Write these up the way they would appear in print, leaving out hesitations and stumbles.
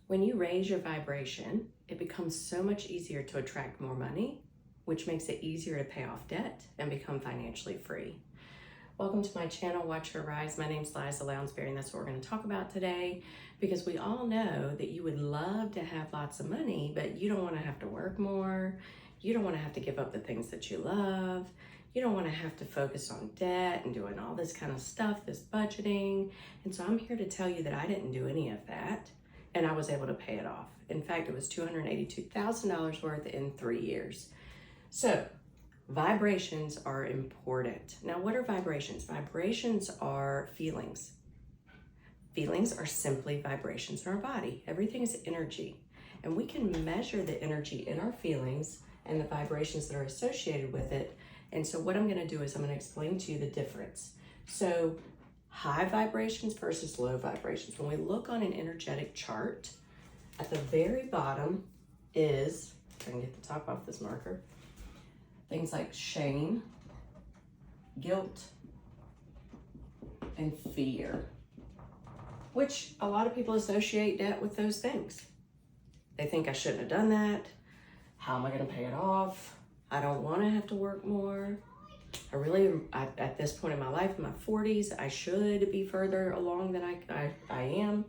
When you raise your vibration, it becomes so much easier to attract more money, which makes it easier to pay off debt and become financially free. Welcome to my channel, Watch Her Rise. My name's Liza Lounsbury, and that's what we're going to talk about today, because we all know that you would love to have lots of money, but you don't want to have to work more. You don't want to have to give up the things that you love. You don't want to have to focus on debt and doing all this kind of stuff, this budgeting. And so I'm here to tell you that I didn't do any of that, and I was able to pay it off. In fact, it was $282,000 worth in 3 years. So vibrations are important. Now, what are vibrations? Vibrations are feelings. Feelings are simply vibrations in our body. Everything is energy, and we can measure the energy in our feelings and the vibrations that are associated with it. And so what I'm going to do is I'm going to explain to you the difference. So high vibrations versus low vibrations. When we look on an energetic chart, at the very bottom is, if I can get the top off this marker, things like shame, guilt, and fear, which a lot of people associate debt with those things. They think I shouldn't have done that. How am I going to pay it off? I don't want to have to work more. At this point in my life, in my 40s, I should be further along than I am.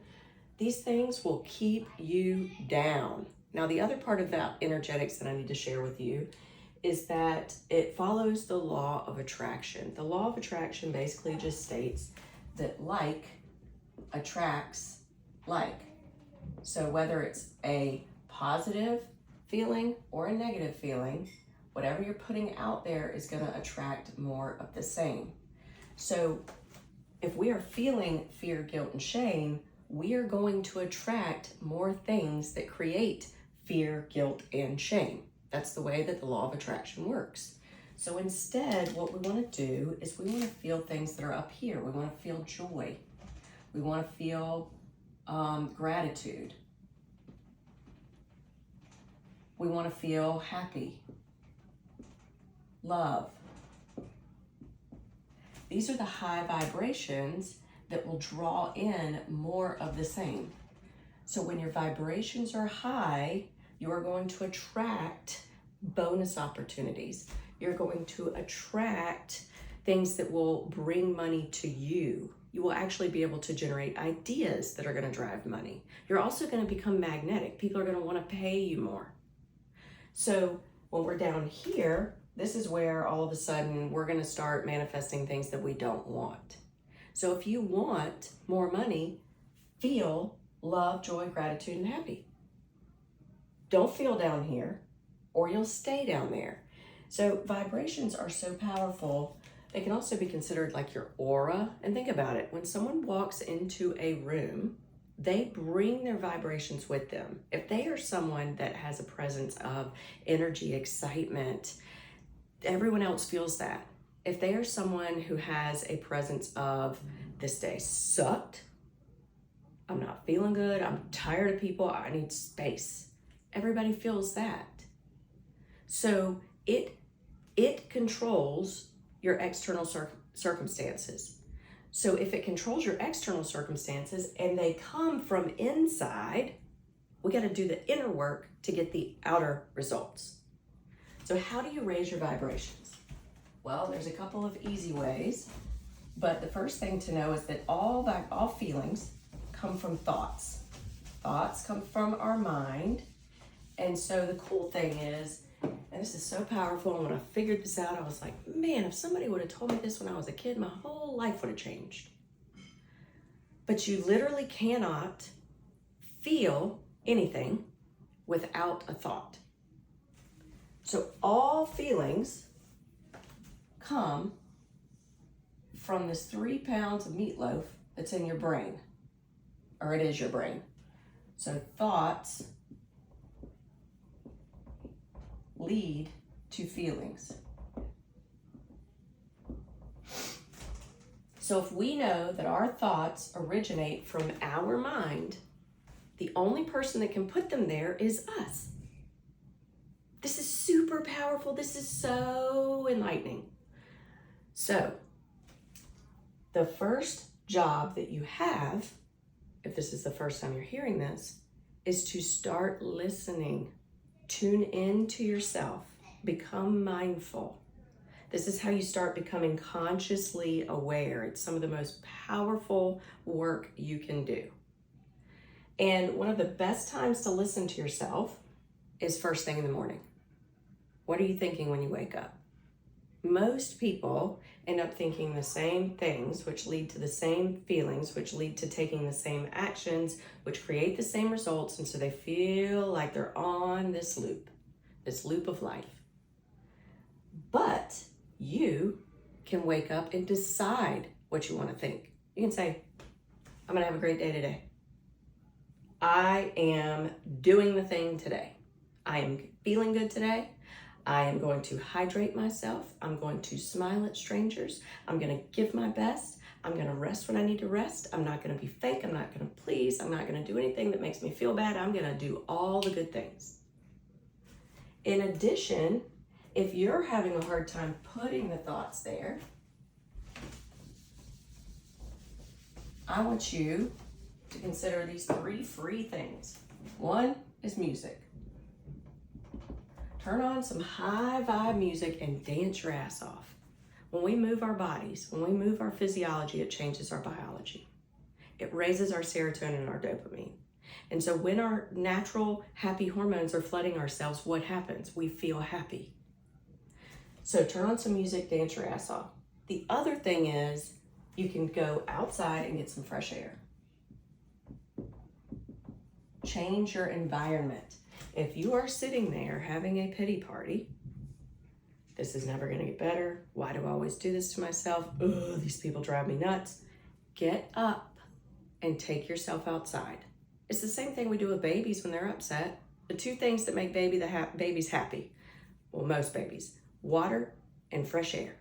These things will keep you down. Now, the other part about energetics that I need to share with you is that it follows the law of attraction. The law of attraction basically just states that like attracts like. So whether it's a positive feeling or a negative feeling, whatever you're putting out there is going to attract more of the same. So if we are feeling fear, guilt, and shame, we are going to attract more things that create fear, guilt, and shame. That's the way that the law of attraction works. So instead, what we want to do is we want to feel things that are up here. We want to feel joy. We want to feel gratitude. We want to feel happy, love. These are the high vibrations that will draw in more of the same. So when your vibrations are high, you are going to attract bonus opportunities. You're going to attract things that will bring money to you. You will actually be able to generate ideas that are going to drive money. You're also going to become magnetic. People are going to want to pay you more. So when we're down here, this is where all of a sudden we're going to start manifesting things that we don't want. So if you want more money, feel love, joy, gratitude, and happy. Don't feel down here, or you'll stay down there. So vibrations are so powerful. They can also be considered like your aura. And think about it. When someone walks into a room, they bring their vibrations with them. If they are someone that has a presence of energy, excitement, everyone else feels that. If they are someone who has a presence of, this day sucked, I'm not feeling good, I'm tired of people, I need space, everybody feels that. So it controls your external circumstances. So if it controls your external circumstances and they come from inside, we got to do the inner work to get the outer results. So how do you raise your vibrations? Well, there's a couple of easy ways, but the first thing to know is that all feelings come from thoughts. Thoughts come from our mind. And so the cool thing is, and this is so powerful, and when I figured this out, I was like, man, if somebody would have told me this when I was a kid, my whole life would have changed. But you literally cannot feel anything without a thought. So all feelings come from this 3 pounds of meatloaf that's in your brain, or it is your brain. So thoughts lead to feelings. So if we know that our thoughts originate from our mind, the only person that can put them there is us. This is super powerful. This is so enlightening. So the first job that you have, if this is the first time you're hearing this, is to start listening. Tune in to yourself. Become mindful. This is how you start becoming consciously aware. It's some of the most powerful work you can do. And one of the best times to listen to yourself is first thing in the morning. What are you thinking when you wake up? Most people end up thinking the same things, which lead to the same feelings, which lead to taking the same actions, which create the same results. And so they feel like they're on this loop of life. But you can wake up and decide what you want to think. You can say, I'm going to have a great day today. I am doing the thing today. I am feeling good today. I am going to hydrate myself. I'm going to smile at strangers. I'm going to give my best. I'm going to rest when I need to rest. I'm not going to be fake. I'm not going to please. I'm not going to do anything that makes me feel bad. I'm going to do all the good things. In addition, if you're having a hard time putting the thoughts there, I want you to consider these 3 free things. One is music. Turn on some high vibe music and dance your ass off. When we move our bodies, when we move our physiology, it changes our biology. It raises our serotonin and our dopamine. And so when our natural happy hormones are flooding ourselves, what happens? We feel happy. So turn on some music, dance your ass off. The other thing is you can go outside and get some fresh air. Change your environment. If you are sitting there having a pity party, this is never going to get better. Why do I always do this to myself? Ugh, these people drive me nuts. Get up and take yourself outside. It's the same thing we do with babies when they're upset. The 2 things that make babies happy, well, most babies, water and fresh air.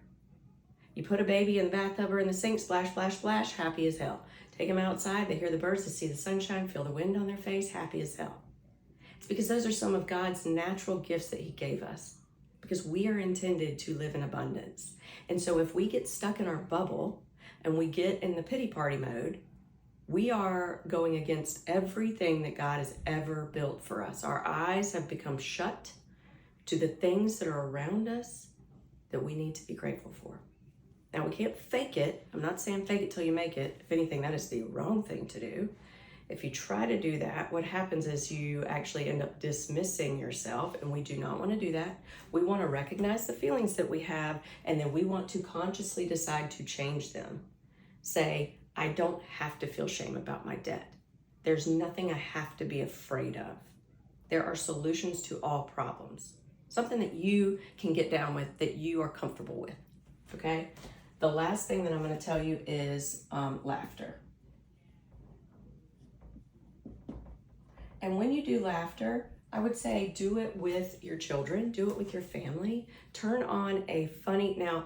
You put a baby in the bathtub or in the sink, splash, splash, splash, happy as hell. Take them outside, they hear the birds, they see the sunshine, feel the wind on their face, happy as hell. It's because those are some of God's natural gifts that he gave us, because we are intended to live in abundance. And so if we get stuck in our bubble and we get in the pity party mode, we are going against everything that God has ever built for us. Our eyes have become shut to the things that are around us that we need to be grateful for. Now, we can't fake it. I'm not saying fake it till you make it. If anything, that is the wrong thing to do. If you try to do that, what happens is you actually end up dismissing yourself, and we do not want to do that. We want to recognize the feelings that we have, and then we want to consciously decide to change them. Say, I don't have to feel shame about my debt. There's nothing I have to be afraid of. There are solutions to all problems. Something that you can get down with, that you are comfortable with, okay? The last thing that I'm going to tell you is laughter. And when you do laughter, I would say do it with your children, do it with your family. Turn on a funny, now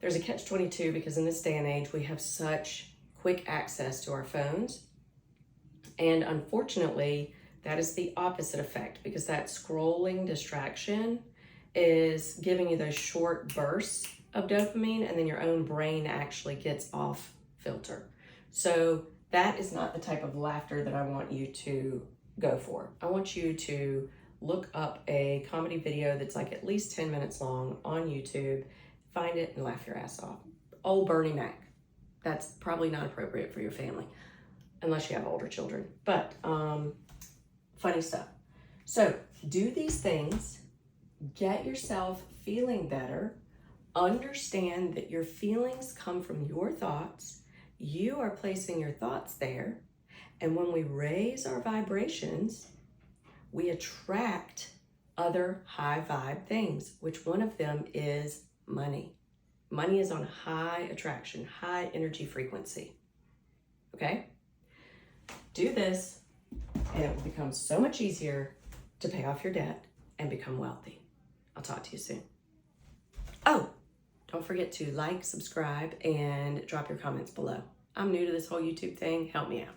there's a catch-22 because in this day and age, we have such quick access to our phones. And unfortunately, that is the opposite effect, because that scrolling distraction is giving you those short bursts of dopamine, and then your own brain actually gets off filter. So that is not the type of laughter that I want you to go for. I want you to look up a comedy video that's like at least 10 minutes long on YouTube, find it and laugh your ass off. Old Bernie Mac. That's probably not appropriate for your family, unless you have older children, but funny stuff. So do these things, get yourself feeling better, understand that your feelings come from your thoughts. You are placing your thoughts there. And when we raise our vibrations, we attract other high vibe things, which one of them is money. Money is on high attraction, high energy frequency. Okay? Do this, and it will become so much easier to pay off your debt and become wealthy. I'll talk to you soon. Oh, don't forget to like, subscribe, and drop your comments below. I'm new to this whole YouTube thing. Help me out.